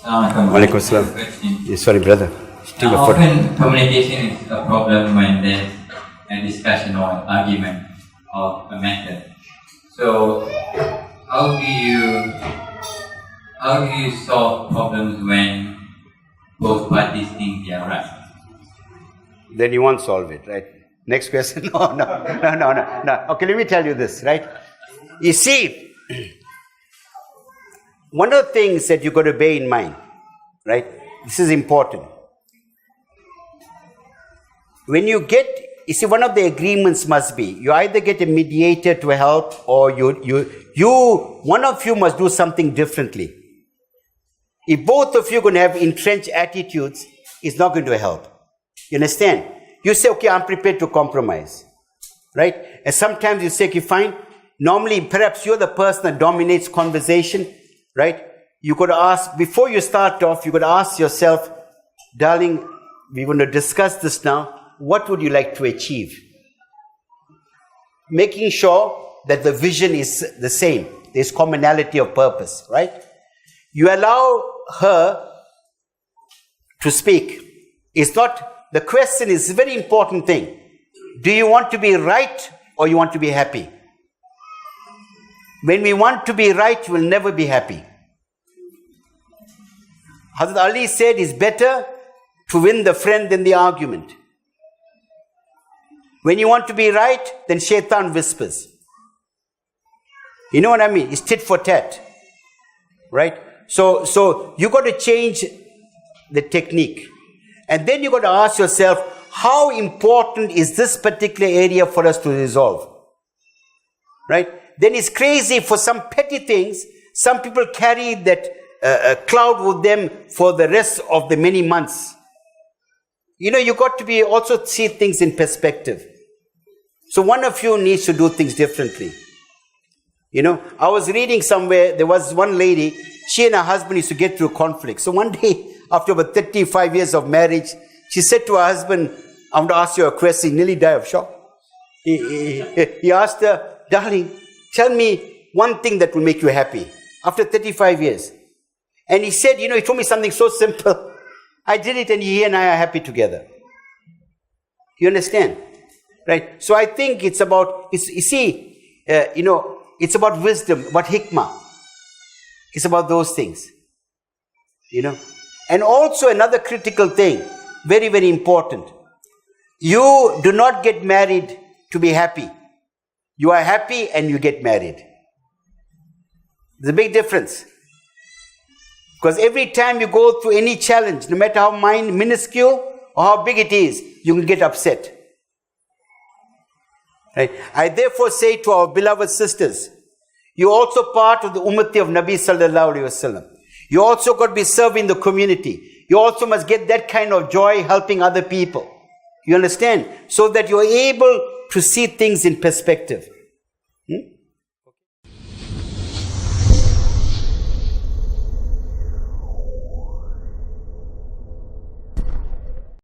Walaikum salam. Yes, sorry, brother. Often communication is a problem when there's a discussion or argument of a matter. So, how do you solve problems when both parties think they are right? Then you won't solve it, right? Next question. No. Okay, let me tell you this, right? You see, one of the things that you've got to bear in mind, right? This is important. When you see, one of the agreements must be, you either get a mediator to help, or one of you must do something differently. If both of you are going to have entrenched attitudes, it's not going to help. You understand? You say, okay, I'm prepared to compromise, right? And sometimes you say, okay, fine. Normally, perhaps you're the person that dominates conversation, right? You could ask, before you start off, you could ask yourself, darling, we're going to discuss this now. What would you like to achieve? Making sure that the vision is the same. There's commonality of purpose, right? You allow her to speak. The question is a very important thing. Do you want to be right or you want to be happy? When we want to be right, we'll never be happy. Hazrat Ali said it's better to win the friend than the argument. When you want to be right, then shaitan whispers. You know what I mean? It's tit for tat. Right? So you got to change the technique. And then you got to ask yourself, how important is this particular area for us to resolve? Right? Then it's crazy for some petty things. Some people carry that cloud with them for the rest of the many months. You know, you got to be also see things in perspective. So one of you needs to do things differently. You know, I was reading somewhere, there was one lady, she and her husband used to get through conflict. So one day, after about 35 years of marriage, she said to her husband, I want to ask you a question. He nearly died of shock. He asked her, darling, tell me one thing that will make you happy after 35 years. And he said, he told me something so simple. I did it and he and I are happy together. You understand? Right? So I think it's about, it's about wisdom, about hikmah. It's about those things. And also another critical thing, very, very important. You do not get married to be happy. You are happy and you get married. There's a big difference. Because every time you go through any challenge, no matter how minuscule or how big it is, you can get upset. Right? I therefore say to our beloved sisters, you're also part of the ummati of Nabi sallallahu alaihi wasallam. You also got to be serving the community. You also must get that kind of joy helping other people. You understand? So that you're able to see things in perspective.